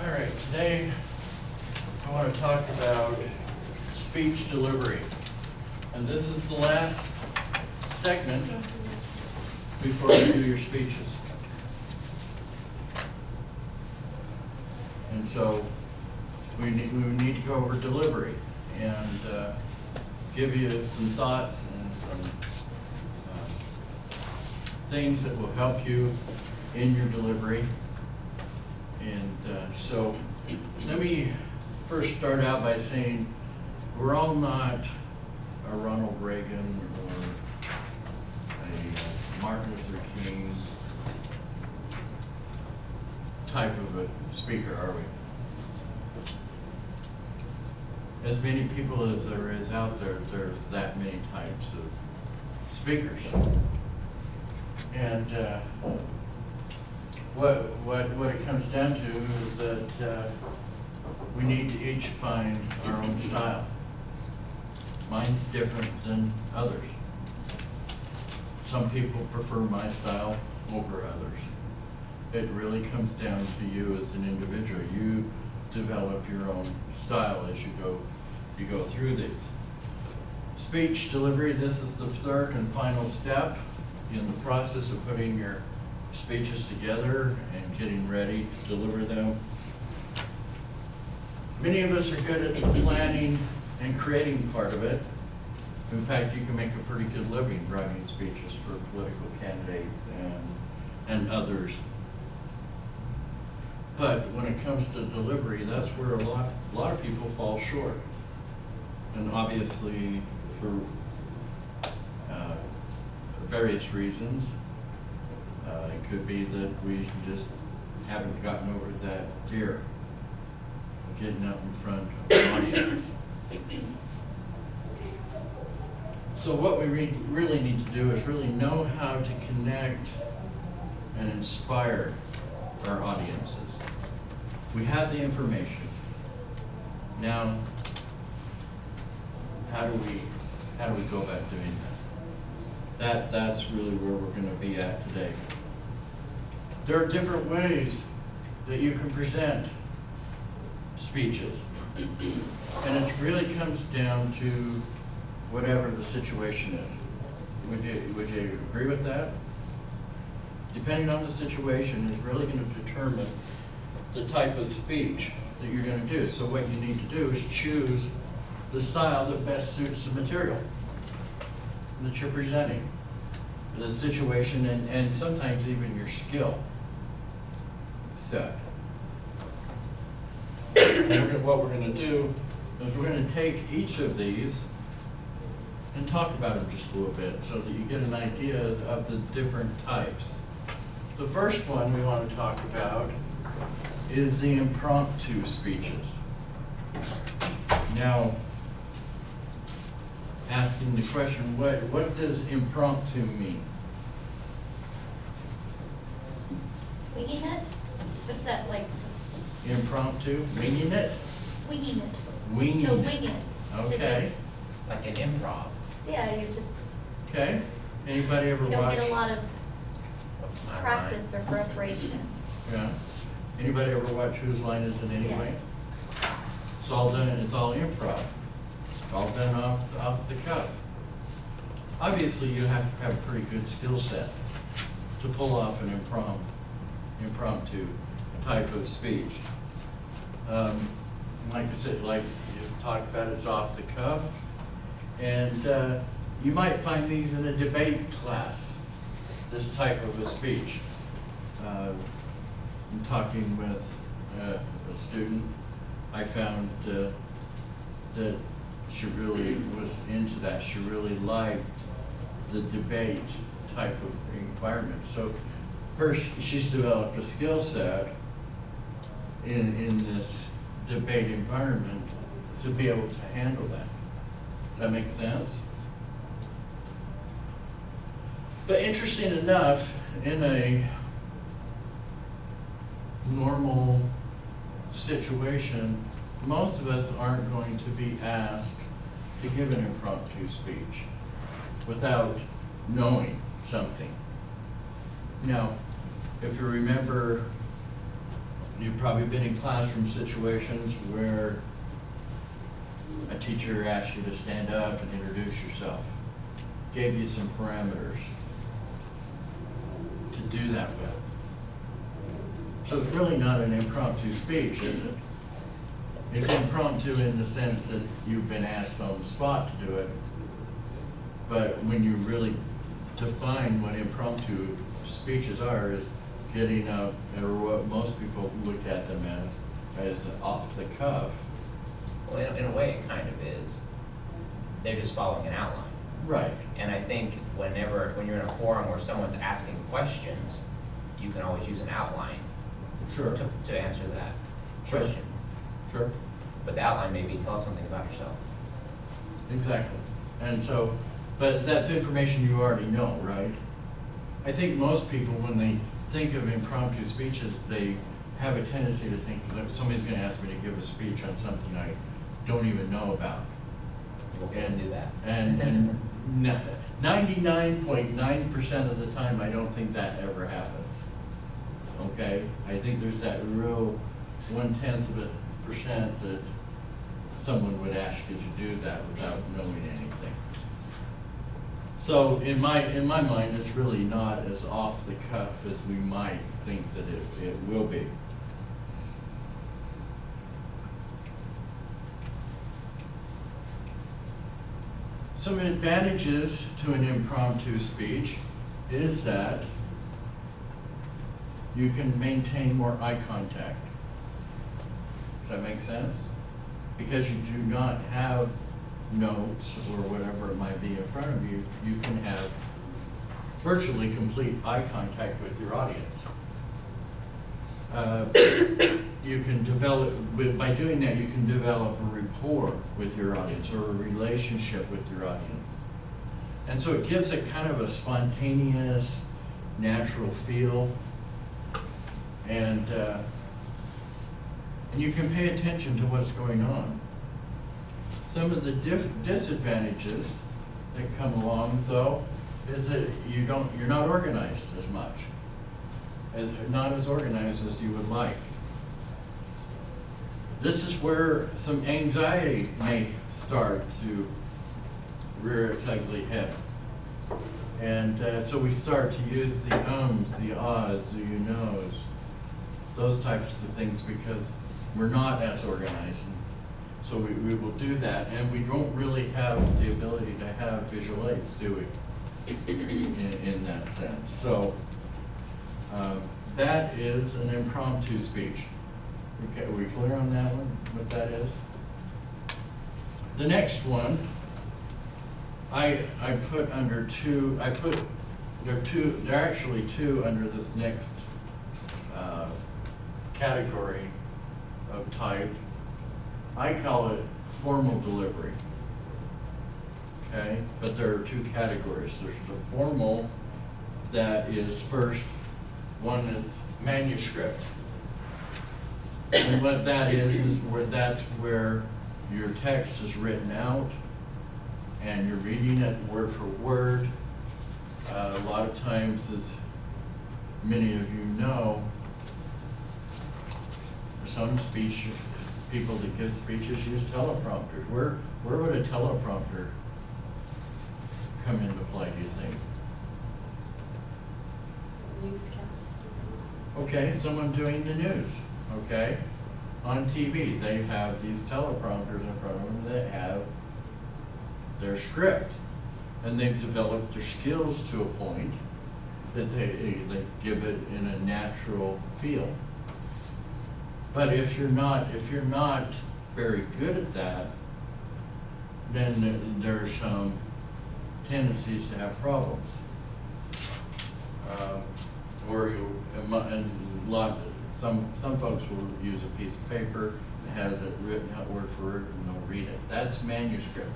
All right, today I want to talk about speech delivery. And this is the last segment before you do your speeches. And so we need to go over delivery and give you some thoughts and some things that will help you in your delivery. And so let me first start out by saying we're all not a Ronald Reagan or a Martin Luther King type of a speaker, are we? As many people as there is out there, there's that many types of speakers. And what it comes down to is that we need to each find our own style. Mine's different than others. Some people prefer my style over others. It really comes down to you as an individual. You develop your own style as you go through these. Speech delivery, this is the third and final step in the process of putting your speeches together and getting ready to deliver them. Many of us are good at the planning and creating part of it. In fact, you can make a pretty good living writing speeches for political candidates and others. But when it comes to delivery, that's where a lot of people fall short. And obviously, for various reasons, it could be that we just haven't gotten over that fear of getting up in front of an audience. So what we really need to do is really know how to connect and inspire our audiences. We have the information. Now, how do we go about doing that? That's really where we're going to be at today. There are different ways that you can present speeches. And it really comes down to whatever the situation is. Would you agree with that? Depending on the situation is really going to determine the type of speech that you're going to do. So what you need to do is choose the style that best suits the material that you're presenting, the situation, and sometimes even your skill set. And what we're going to do is we're going to take each of these and talk about them just a little bit so that you get an idea of the different types. The first one we want to talk about is the impromptu speeches. Now, asking the question, what does impromptu mean? Winging it? What's that like? Impromptu, winging it? Winging it. Winging To it. wing it. To Okay. just, Like an improv. yeah, you're just, Okay. Anybody ever you don't watch? get a lot of What's my practice or preparation. Yeah. Anybody ever watch Whose Line Is It Anyway? Yes. It's all done. It's all improv. It's all done off the cuff. Obviously, you have to have a pretty good skill set to pull off an impromptu type of speech. Like I said, like you just talked about, it's off the cuff, and you might find these in a debate class. This type of a speech. I'm talking with a student. I found that she really was into that. She really liked the debate type of environment. So she's developed a skill set in this debate environment to be able to handle that. Does that make sense? But interesting enough, in a normal situation, most of us aren't going to be asked to give an impromptu speech without knowing something. Now, if you remember You've probably been in classroom situations where a teacher asked you to stand up and introduce yourself, gave you some parameters to do that with. So it's really not an impromptu speech, is it? It's impromptu in the sense that you've been asked on the spot to do it. But when you really define what impromptu speeches are, is getting up, or what most people look at them as off the cuff. Well, in a way, it kind of is. They're just following an outline. Right. And I think when you're in a forum where someone's asking questions, you can always use an outline Sure. to answer that Sure. question. Sure. But the outline may be, tell us something about yourself. Exactly. And so, but that's information you already know, right? I think most people, when they think of impromptu speeches, they have a tendency to think that somebody's going to ask me to give a speech on something I don't even know about. People can do that. And 99.9% of the time, I don't think that ever happens. Okay? I think there's that real 0.1% that someone would ask you to do that without knowing anything. So in my mind, it's really not as off the cuff as we might think that it will be. Some advantages to an impromptu speech is that you can maintain more eye contact. Does that make sense? Because you do not have notes or whatever it might be in front of you, you can have virtually complete eye contact with your audience. You can develop, by doing that, you can develop a rapport with your audience or a relationship with your audience. And so it gives it kind of a spontaneous, natural feel. And you can pay attention to what's going on. Some of the disadvantages that come along, though, is that you're not organized as much, not as organized as you would like. This is where some anxiety may start to rear its ugly head. And so we start to use the ums, the ahs, the you knows, those types of things, because we're not as organized. So we will do that, and we don't really have the ability to have visual aids, do we, in that sense. So that is an impromptu speech. Okay, are we clear on that one, what that is? The next one, I put under two, there are actually two under this next category of type. I call it formal delivery, okay? But there are two categories. There's the formal that is first, one that's manuscript. And what that is that's where your text is written out and you're reading it word for word. A lot of times, as many of you know, some people that give speeches use teleprompters. Where would a teleprompter come into play, do you think? Newscasts. Okay, someone doing the news, okay? On TV, they have these teleprompters in front of them that have their script. And they've developed their skills to a point that they give it in a natural feel. But if you're not very good at that, then there are some tendencies to have problems. Some folks will use a piece of paper that has it written out word for word and they'll read it. That's manuscript.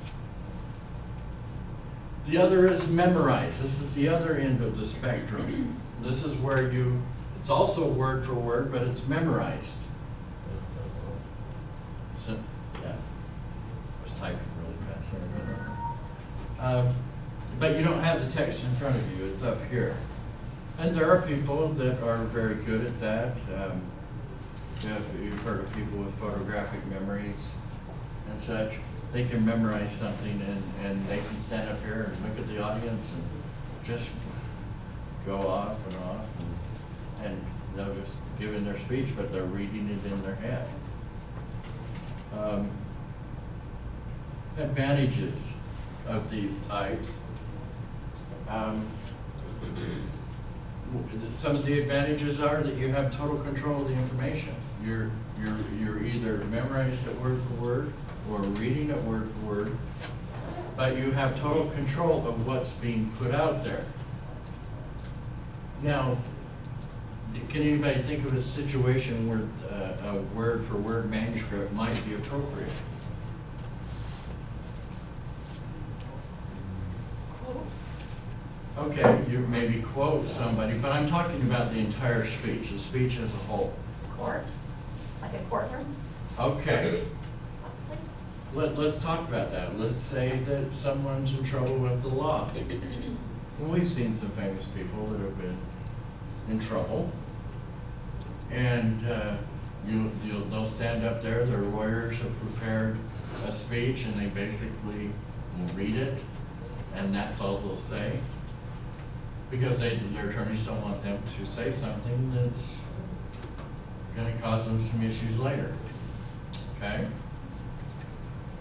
The other is memorized. This is the other end of the spectrum. This is where it's also word for word, but it's memorized. So, yeah, I was typing really fast. Sorry about that. But you don't have the text in front of you, it's up here. And there are people that are very good at that. if you've heard of people with photographic memories and such, they can memorize something and they can stand up here and look at the audience and just go off and they'll just give in their speech, but they're reading it in their head. Advantages of these types. Some of the advantages are that you have total control of the information. You're either memorized it word for word or reading it word for word, but you have total control of what's being put out there. Now, can anybody think of a situation where a word for word manuscript might be appropriate? Okay, you maybe quote somebody, but I'm talking about the entire speech, the speech as a whole. Court, like a courtroom? Okay, let's talk about that. Let's say that someone's in trouble with the law. And we've seen some famous people that have been in trouble. And they'll stand up there, their lawyers have prepared a speech and they basically will read it and that's all they'll say. Because their attorneys don't want them to say something that's gonna cause them some issues later, okay?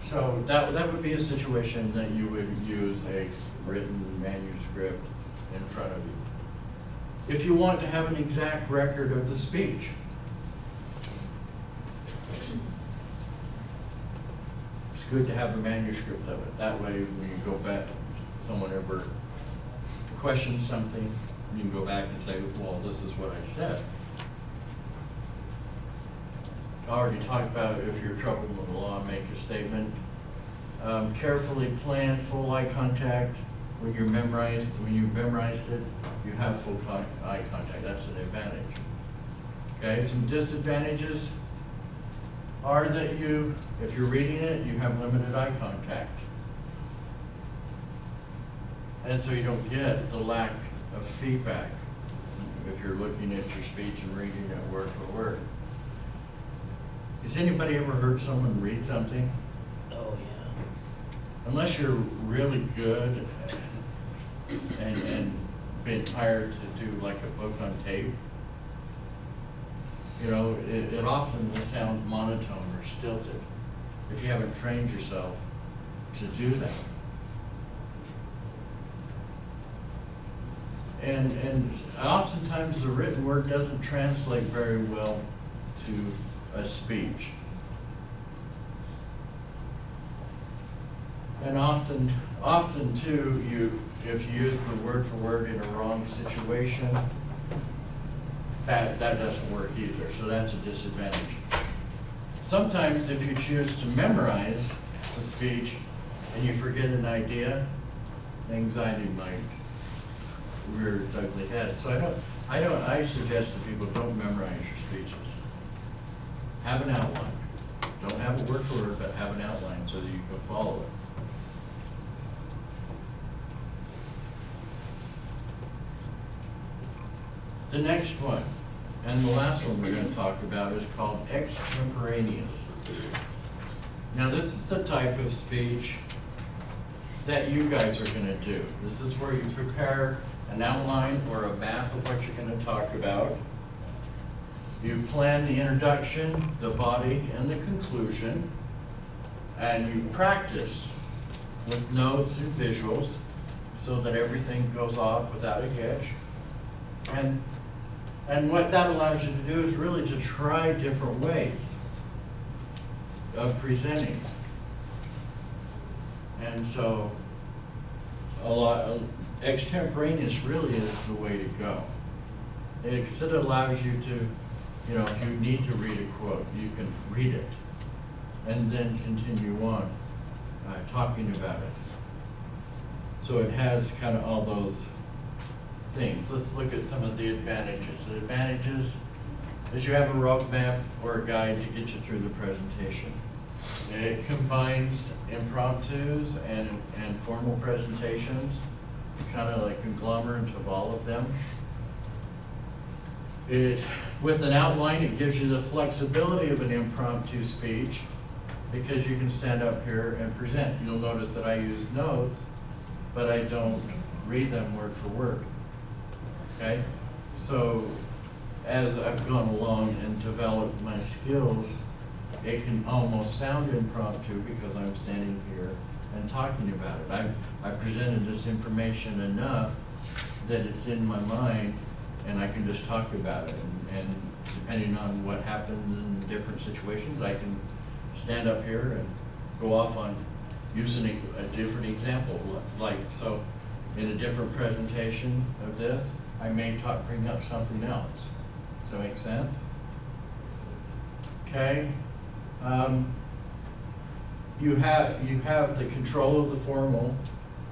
So that would be a situation that you would use a written manuscript in front of you. If you want to have an exact record of the speech, it's good to have a manuscript of it. That way, when you go back, someone ever questions something, you can go back and say, well, this is what I said. I already talked about if you're troubled with the law, make a statement. Carefully plan full eye contact. When you memorized it, you have full eye contact. That's an advantage. Okay, some disadvantages are that if you're reading it, you have limited eye contact. And so you don't get the lack of feedback if you're looking at your speech and reading it word for word. Has anybody ever heard someone read something? Oh, yeah. Unless you're really good and been hired to do like a book on tape, you know, it often will sound monotone or stilted if you haven't trained yourself to do that. And oftentimes the written word doesn't translate very well to a speech. And often too, if you use the word for word in a wrong situation, that doesn't work either, so that's a disadvantage. Sometimes if you choose to memorize the speech and you forget an idea, anxiety might rear its ugly head. So I suggest that people don't memorize your speeches. Have an outline. Don't have a word for word, but have an outline so that you can follow it. The next one, and the last one we're going to talk about, is called extemporaneous. Now this is the type of speech that you guys are going to do. This is where you prepare an outline or a map of what you're going to talk about. You plan the introduction, the body, and the conclusion, and you practice with notes and visuals so that everything goes off without a hitch. And what that allows you to do is really to try different ways of presenting. And so extemporaneous really is the way to go. Because it allows you to, you know, if you need to read a quote, you can read it and then continue on talking about it. So it has kind of all those things. Let's look at some of the advantages. The advantages is you have a roadmap or a guide to get you through the presentation. It combines impromptus and formal presentations, kind of like conglomerate of all of them. With an outline, it gives you the flexibility of an impromptu speech because you can stand up here and present. You'll notice that I use notes, but I don't read them word for word. Okay? So as I've gone along and developed my skills, it can almost sound impromptu because I'm standing here and talking about it. I've presented this information enough that it's in my mind and I can just talk about it. And depending on what happens in different situations, I can stand up here and go off on using a different example. Like, so in a different presentation of this, I may bring up something else. Does that make sense? Okay. You have the control of the formal,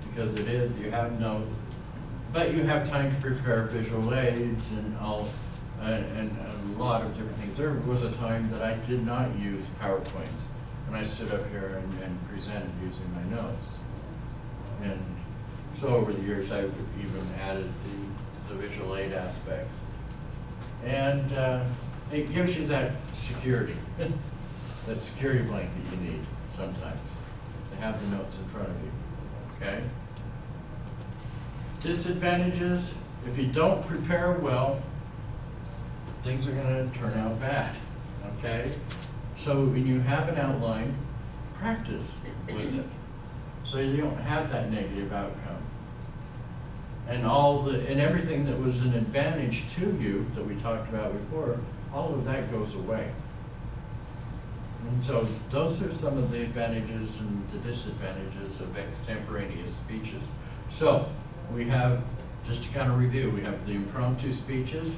because it is, you have notes, but you have time to prepare visual aids and and a lot of different things. There was a time that I did not use PowerPoints, and I stood up here and presented using my notes. And so over the years, I've even added the visual aid aspects. And it gives you that security, that security blanket you need sometimes to have the notes in front of you, okay? Disadvantages, if you don't prepare well, things are gonna turn out bad, okay? So when you have an outline, practice with it, so you don't have that negative outcome. And everything that was an advantage to you that we talked about before, all of that goes away. And so those are some of the advantages and the disadvantages of extemporaneous speeches. So we have, just to kind of review, we have the impromptu speeches,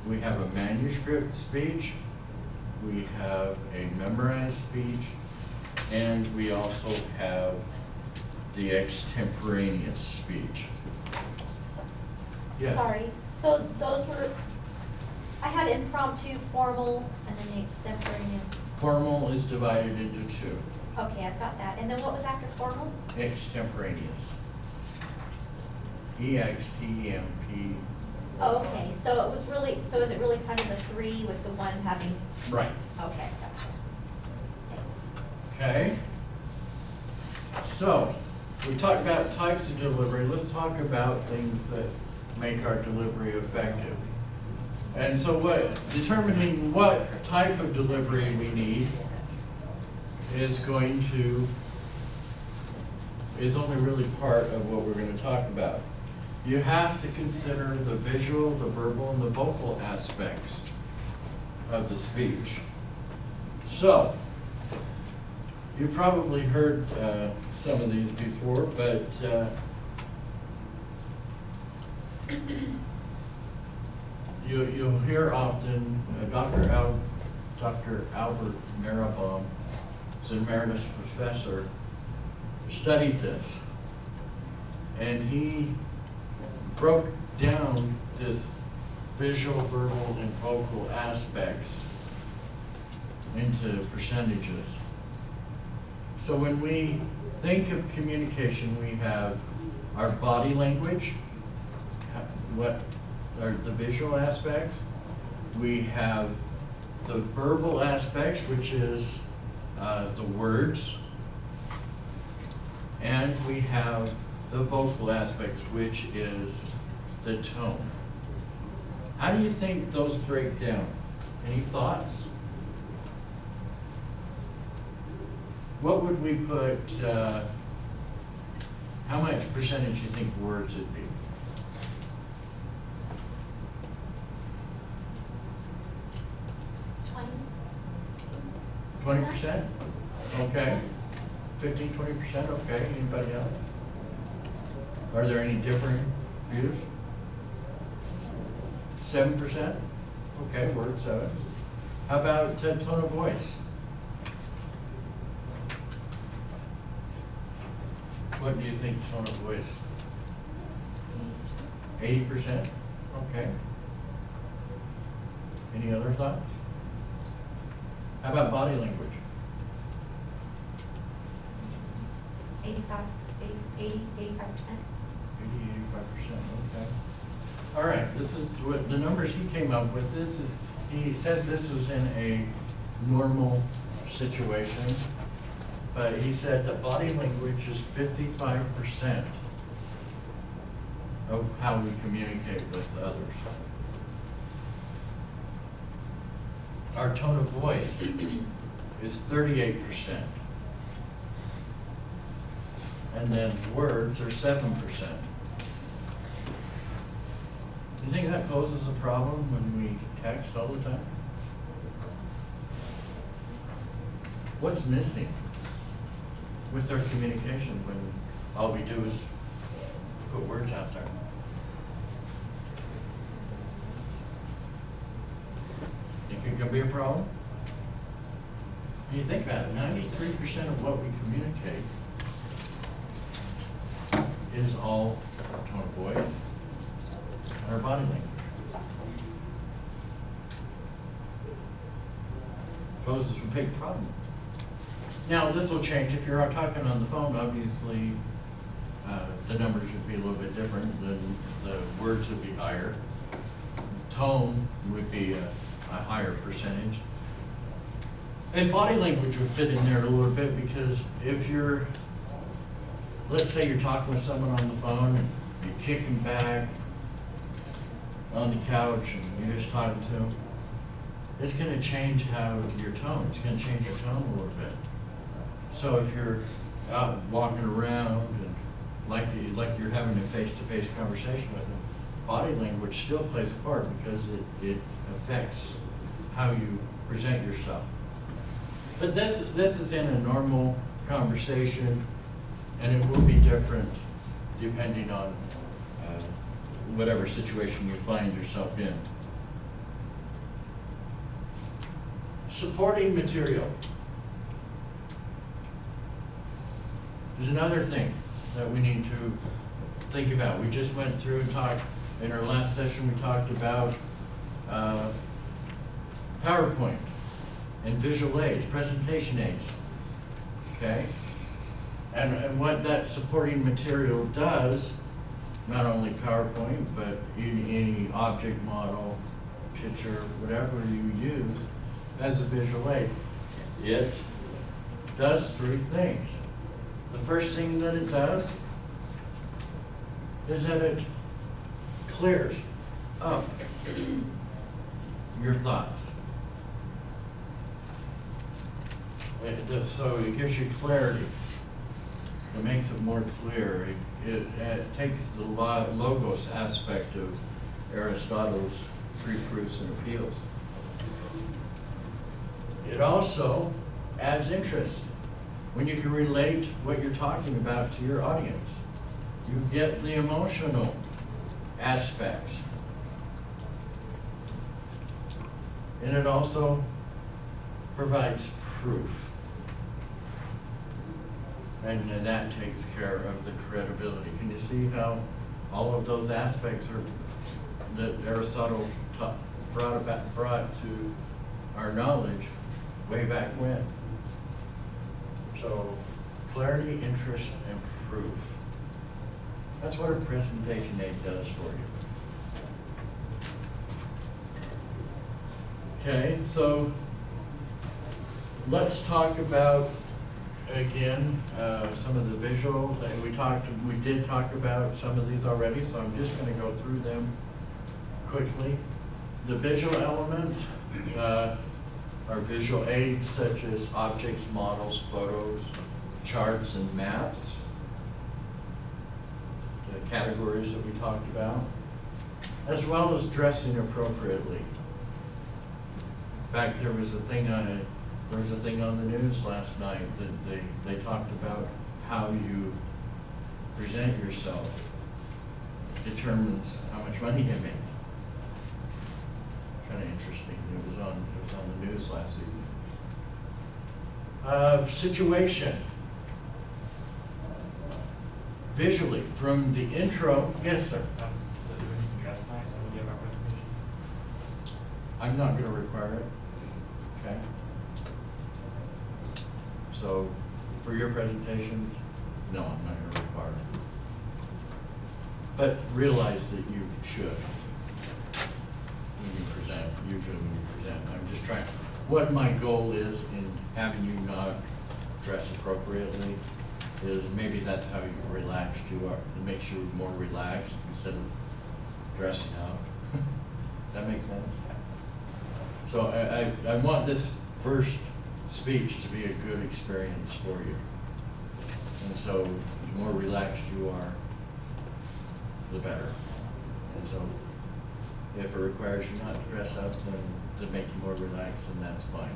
we have a manuscript speech, we have a memorized speech, and we also have the extemporaneous speech. Yes. Sorry, so those were, I had impromptu, formal, and then the extemporaneous. Formal is divided into two. Okay, I've got that. And then what was after formal? Extemporaneous. E-X-T-E-M-P. Oh, okay, so it was really, so is it really kind of the three with the one having? Right. Okay, gotcha. Thanks. Okay. So, we talked about types of delivery. Let's talk about things that make our delivery effective. And so determining what type of delivery we need is only really part of what we're going to talk about. You have to consider the visual, the verbal, and the vocal aspects of the speech. So, you probably heard some of these before, but you'll hear often Dr. Albert Mehrabaum, who's an emeritus professor, studied this, and he broke down this visual, verbal, and vocal aspects into percentages. So when we think of communication, we have our body language, what are the visual aspects. We have the verbal aspects, which is the words. And we have the vocal aspects, which is the tone. How do you think those break down? Any thoughts? What would we put, how much percentage do you think words would be? 20%? Okay. 15, 20%? Okay. Anybody else? Are there any different views? 7%? Okay, word 7. How about tone of voice? What do you think tone of voice? 80%? Okay. Any other thoughts? How about body language? 85%. 80, 85%, okay. All right, this is what, the numbers he came up with, this is, he said this was in a normal situation, but he said that body language is 55% of how we communicate with others. Our tone of voice is 38%. And then words are 7%. Do you think that poses a problem when we text all the time? What's missing with our communication when all we do is put words out there? Think it can be a problem? When you think about it, 93% of what we communicate is all our tone of voice and our body language. Poses a big problem. Now, this will change. If you're out talking on the phone, obviously, the numbers would be a little bit different. The words would be higher. Tone would be a higher percentage. And body language would fit in there a little bit because if you're, let's say you're talking with someone on the phone and you're kicking back on the couch and you're just talking to them, it's going to change how your tone, it's going to change your tone a little bit. So if you're out walking around and like you're having a face-to-face conversation with them, body language still plays a part because it affects how you present yourself. But this is in a normal conversation, and it will be different depending on whatever situation you find yourself in. Supporting material is another thing that we need to think about. We just went through and talked, in our last session, we talked about PowerPoint and visual aids, presentation aids, okay? And what that supporting material does, not only PowerPoint, but any object model, picture, whatever you use as a visual aid, it does three things. The first thing that it does is that it clears up your thoughts. So it gives you clarity. It makes it more clear. It takes the logos aspect of Aristotle's three proofs and appeals. It also adds interest. When you can relate what you're talking about to your audience, you get the emotional aspects. And it also provides proof. And that takes care of the credibility. Can you see how all of those aspects are that Aristotle brought to our knowledge way back when? So clarity, interest, and proof. That's what a presentation aid does for you. Okay, so let's talk about, again, some of the visual. We did talk about some of these already, so I'm just going to go through them quickly. The visual elements are visual aids such as objects, models, photos, charts, and maps. The categories that we talked about, as well as dressing appropriately. In fact, there was a thing on the news last night that they talked about how you present yourself determines how much money you make. Kind of interesting. It was on the news last evening. Situation. Visually, from the intro. Yes, sir. So do we need to dress nice when we give our presentation? I'm not going to require it. Okay. So, for your presentations, no, I'm not going to require it. But realize that you should. when you present, usually when you present. I'm just trying, what my goal is in having you not dress appropriately is maybe that's how relaxed you are. It makes you more relaxed instead of dressing out. That makes sense? So I want this first speech to be a good experience for you. And so the more relaxed you are, the better. And so if it requires you not to dress up, then to make you more relaxed, then that's fine.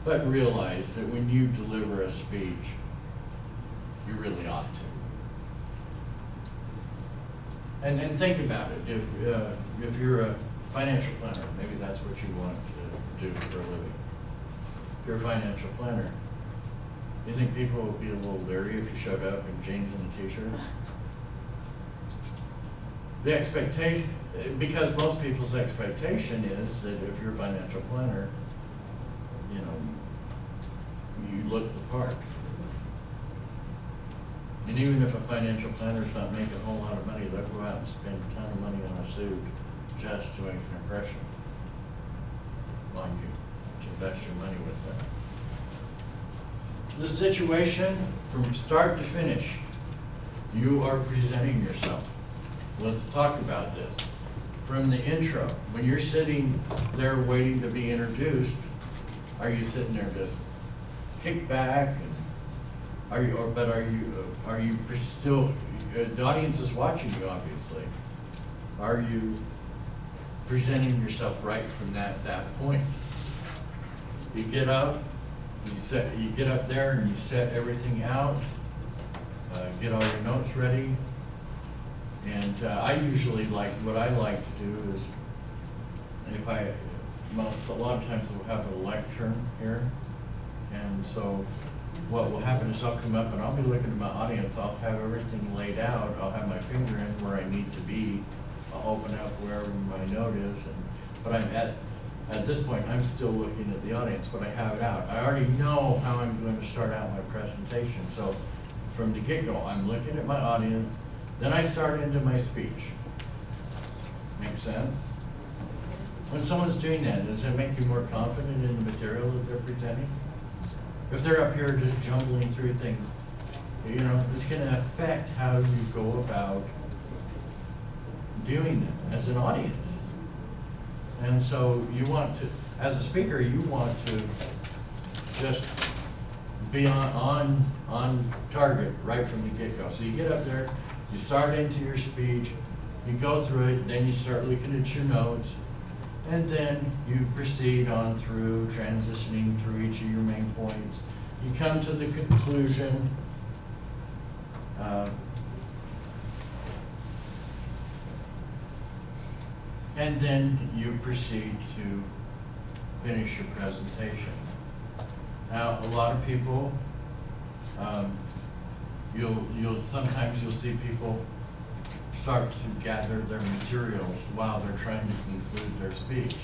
But realize that when you deliver a speech, you really ought to. And think about it. If you're a financial planner, maybe that's what you want to do for a living. If you're a financial planner, you think people would be a little leery if you showed up in jeans and a t-shirt? The expectation, because most people's expectation is that if you're a financial planner, you know, you look the part. And even if a financial planner's not making a whole lot of money, they'll go out and spend a ton of money on a suit just to make an impression on you, to invest your money with them. The situation, from start to finish, you are presenting yourself. Let's talk about this. From the intro, when you're sitting there waiting to be introduced, are you sitting there just kick back? And are you still, the audience is watching you, obviously. Are you presenting yourself right from that point? You get up, you get up there and you set everything out, get all your notes ready. And I usually what I like to do is, well, a lot of times we'll have a lectern here. And so what will happen is I'll come up and I'll be looking at my audience. I'll have everything laid out. I'll have my finger in where I need to be. I'll open up wherever my note is. But I'm at this point, I'm still looking at the audience, but I have it out. I already know how I'm going to start out my presentation. So from the get-go, I'm looking at my audience. Then I start into my speech. Make sense? When someone's doing that, does it make you more confident in the material that they're presenting? If they're up here just jumbling through things, you know, it's going to affect how you go about viewing them as an audience. And so you want to, as a speaker, you want to just be on target right from the get-go. So you get up there, you start into your speech, you go through it, then you start looking at your notes, and then you proceed on through, transitioning through each of your main points. You come to the conclusion. And then you proceed to finish your presentation. Now, a lot of people, sometimes you'll see people start to gather their materials while they're trying to conclude their speech.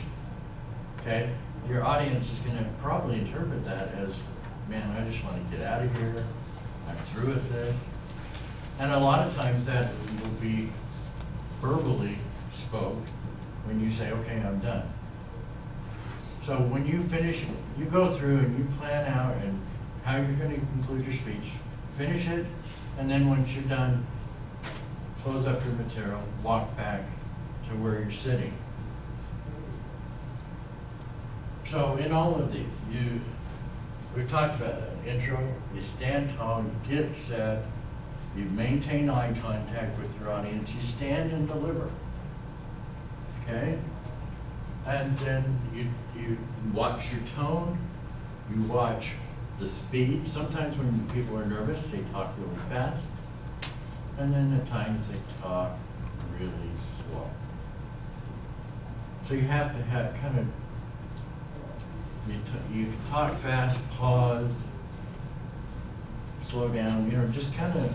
Okay? Your audience is going to probably interpret that as, man, I just want to get out of here. I'm through with this. And a lot of times that will be verbally spoke when you say, okay, I'm done. So when you finish, you go through and you plan out and how you're going to conclude your speech, finish it, and then once you're done, close up your material, walk back to where you're sitting. So in all of these, we talked about that intro, you stand tall, you get set, you maintain eye contact with your audience, you stand and deliver. Okay? And then you watch your tone, you watch the speed. Sometimes when people are nervous, they talk really fast. And then at times they talk really slow. So you have to have kind of, you can talk fast, pause, slow down, you know, just kind of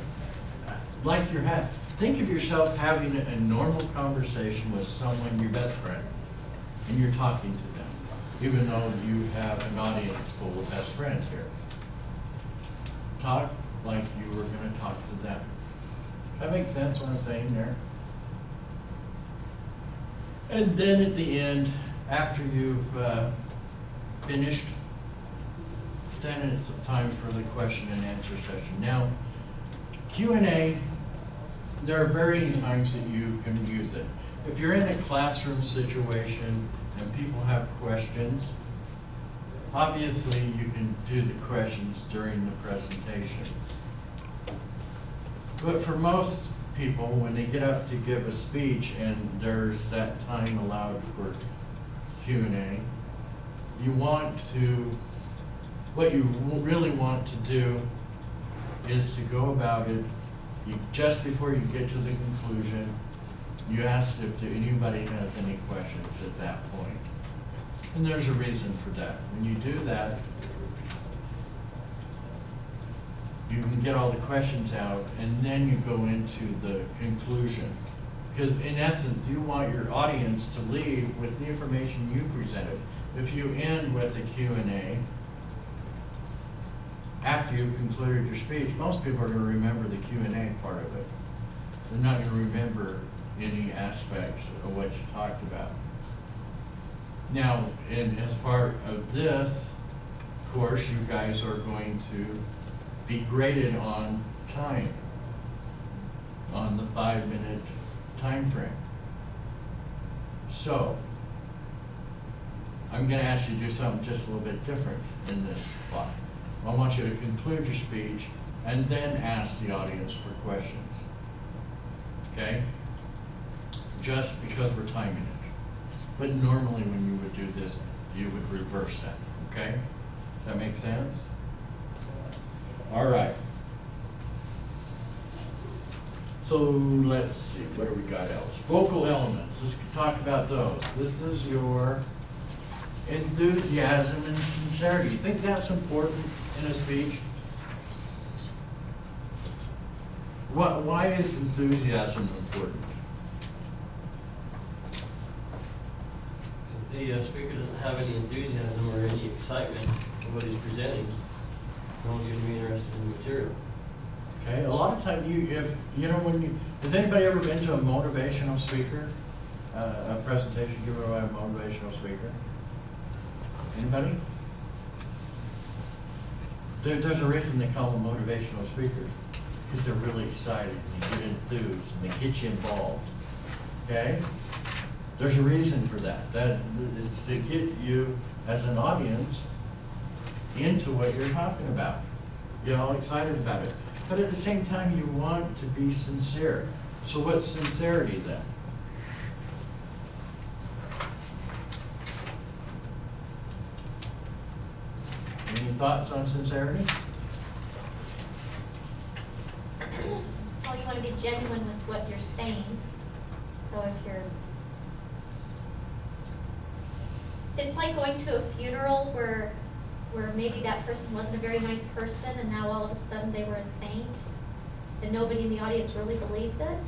like think of yourself having a normal conversation with someone, your best friend, and you're talking to them, even though you have an audience full of best friends here. Talk like you were going to talk to them. That makes sense what I'm saying there? And then at the end, after you've finished, then it's time for the question and answer session. Now, Q&A, there are varying times that you can use it. If you're in a classroom situation and people have questions, obviously you can do the questions during the presentation. But for most people, when they get up to give a speech and there's that time allowed for Q&A, what you really want to do is to go about it, just before you get to the conclusion, you ask if anybody has any questions at that point. And there's a reason for that. When you do that, you can get all the questions out, and then you go into the conclusion. Because in essence, you want your audience to leave with the information you presented. If you end with a Q&A, after you've concluded your speech, most people are going to remember the Q&A part of it. They're not going to remember any aspects of what you talked about. Now, as part of this course, you guys are going to be graded on time, on the 5-minute time frame. So, I'm going to ask you to do something just a little bit different in this block. I want you to conclude your speech and then ask the audience for questions. Okay? Just because we're timing it. But normally when you would do this, you would reverse that. Okay? Does that make sense? All right. So let's see, what do we got else? Vocal elements, let's talk about those. This is your enthusiasm and sincerity. You think that's important in a speech? Why is enthusiasm important? If the speaker doesn't have any enthusiasm or any excitement for what he's presenting, no one's going to be interested in the material. Okay, a lot of times has anybody ever been to a motivational speaker? A presentation given by a motivational speaker? Anybody? There's a reason they call them motivational speakers, because they're really excited and they get enthused and they get you involved. Okay? There's a reason for that. That is to get you as an audience into what you're talking about. Get all excited about it. But at the same time, you want to be sincere. So what's sincerity then? Any thoughts on sincerity? Well, you want to be genuine with what you're saying. So if you're, it's like going to a funeral where maybe that person wasn't a very nice person and now all of a sudden they were a saint and nobody in the audience really believes it.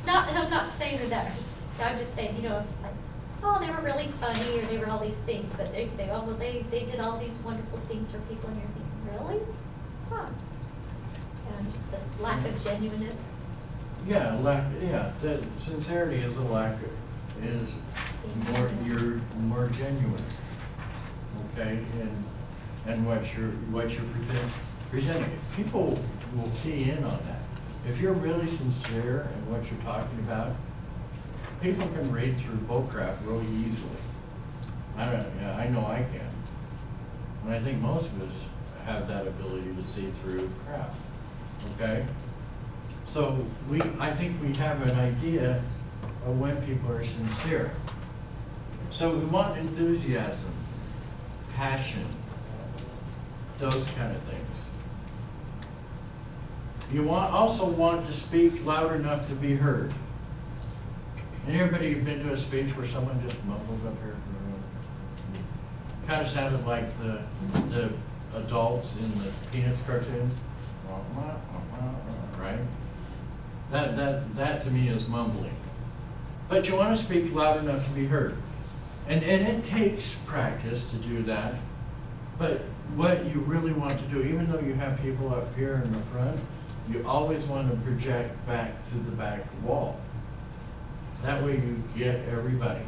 I'm not saying that, I'm just saying, it's like, oh, they were really funny or they were all these things, but they say, oh, well, they did all these wonderful things for people and you're thinking, really? Huh. Just the lack of genuineness. Yeah, that sincerity is you're more genuine. Okay, and what you're presenting. People will key in on that. If you're really sincere in what you're talking about, people can read through bullcrap really easily. I know I can. And I think most of us have that ability to see through crap. Okay? So I think we have an idea of when people are sincere. So we want enthusiasm, passion, those kind of things. You also want to speak loud enough to be heard. And everybody been to a speech where someone just mumbled up here? Kind of sounded like the adults in the Peanuts cartoons. Right? That to me is mumbling. But you want to speak loud enough to be heard. And it takes practice to do that. But what you really want to do, even though you have people up here in the front, you always want to project back to the back wall. That way you get everybody.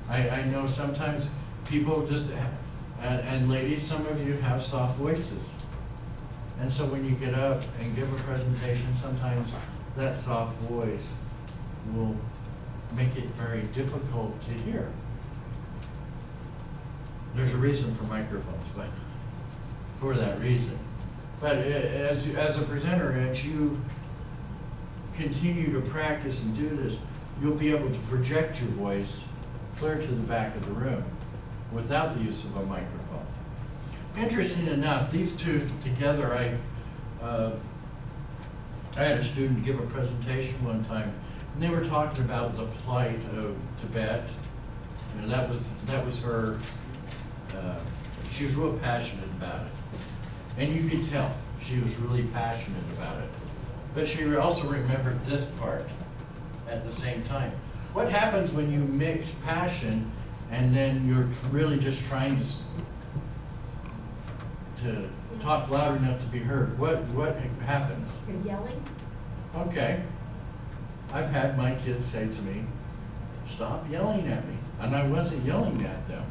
I know sometimes people just, and ladies, some of you have soft voices. And so when you get up and give a presentation, sometimes that soft voice will make it very difficult to hear. There's a reason for microphones, but for that reason. But as a presenter, as you continue to practice and do this, you'll be able to project your voice clear to the back of the room without the use of a microphone. Interesting enough, these two together, I had a student give a presentation one time, and they were talking about the plight of Tibet. You know, that was her, she was real passionate about it. And you could tell she was really passionate about it. But she also remembered this part at the same time. What happens when you mix passion and then you're really just trying to talk loud enough to be heard? What happens? You're yelling? Okay. I've had my kids say to me, "Stop yelling at me." And I wasn't yelling at them.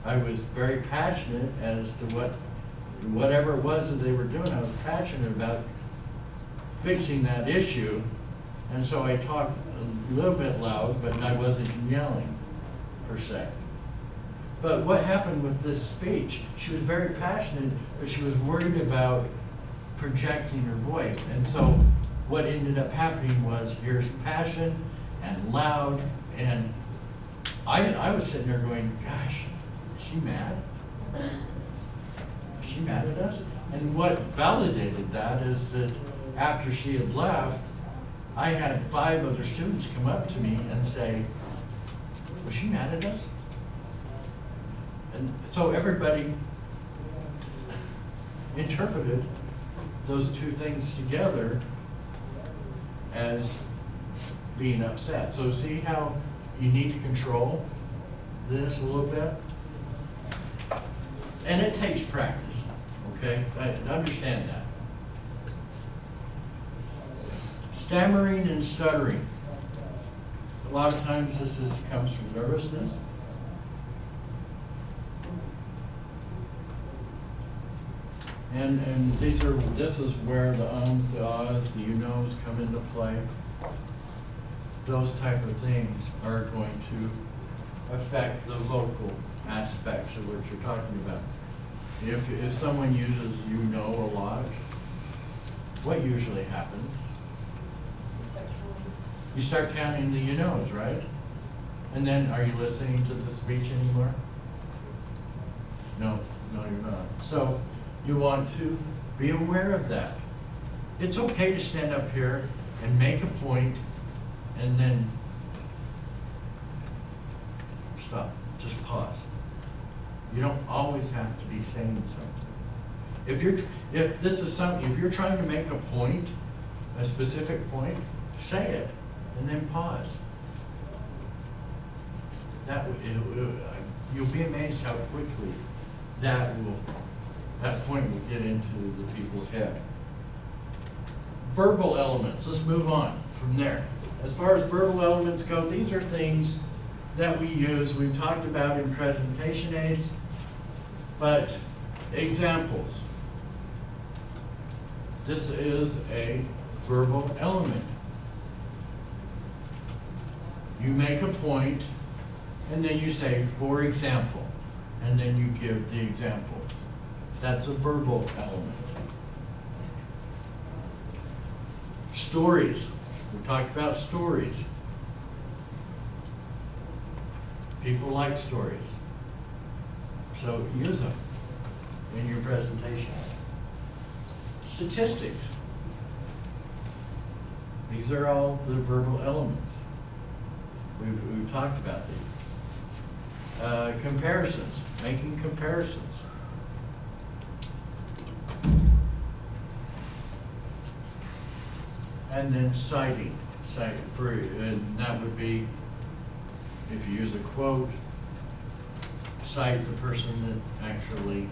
I was very passionate as to whatever it was that they were doing. I was passionate about fixing that issue. And so I talked a little bit loud, but I wasn't yelling per se. But what happened with this speech, she was very passionate, but she was worried about projecting her voice. And so what ended up happening was, here's passion and loud, and I was sitting there going, gosh, is she mad? Is she mad at us? And what validated that is that after she had left, I had 5 other students come up to me and say, was she mad at us? And so everybody interpreted those two things together as being upset. So see how you need to control this a little bit? And it takes practice, okay? I understand that. Stammering and stuttering. A lot of times comes from nervousness. And this is where the ums, the ahs, the you knows come into play. Those type of things are going to affect the vocal aspects of what you're talking about. If someone uses you know a lot, what usually happens? You start counting the you knows, right? And then are you listening to the speech anymore? No, you're not. So you want to be aware of that. It's okay to stand up here and make a point and then stop, just pause. You don't always have to be saying something. If this is something, if you're trying to make a point, a specific point, say it and then pause. You'll be amazed how quickly that point will get into the people's head. Verbal elements, let's move on from there. As far as verbal elements go, these are things that we use, we've talked about in presentation aids, but examples. This is a verbal element. You make a point, and then you say, for example, and then you give the example. That's a verbal element. Stories. We talked about stories. People like stories. So use them in your presentation. Statistics. These are all the verbal elements. We've talked about these. Comparisons, making comparisons. And then citing, and that would be, if you use a quote, cite the person that actually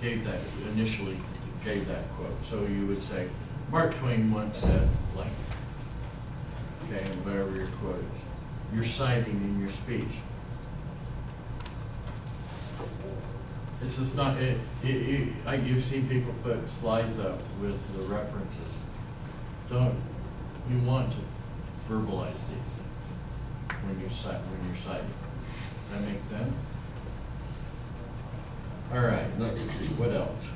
initially gave that quote. So you would say, Mark Twain once said blank. Okay, and whatever your quote is. you're citing in your speech. This is not, you've seen people put slides up with the references. You want to verbalize these things when you're citing. That makes sense? All right, let's see, what else?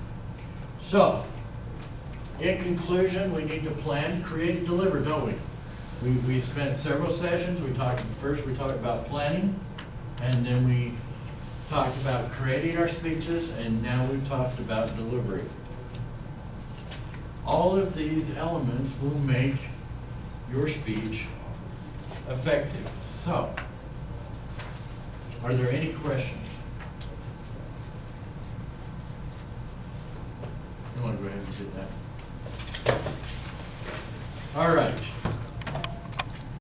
So, in conclusion, we need to plan, create, deliver, don't we? We spent several sessions, first we talked about planning, and then we talked about creating our speeches, and now we've talked about delivery. All of these elements will make your speech effective. So, are there any questions? You want to go ahead and do that? All right.